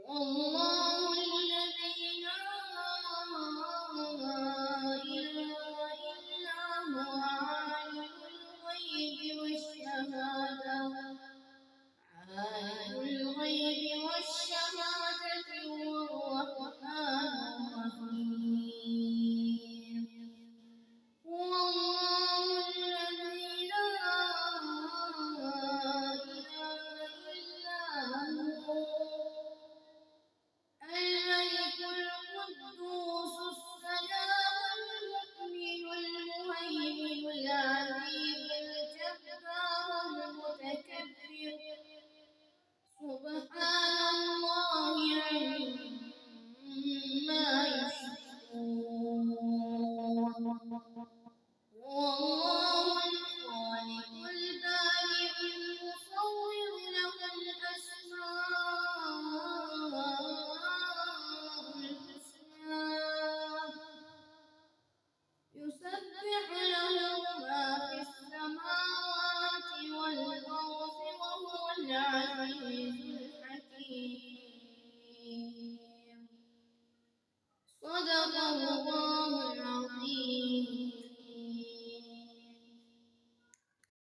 والله الذي لا إله إلا هو عالم الغيب والشهادة هو الرحمن الرحيم هو الله الذي لا إله إلا هو الملك القدوس السلام المؤمن المهيمن العزيز الجبار المتكبر سبحان الله عما يشركون هو الله الخالق البارئ المصور له الأسماء الحسنى يسبح له ما في السماوات والأرض وهو العزيز الحكيم صدق الله العظيم.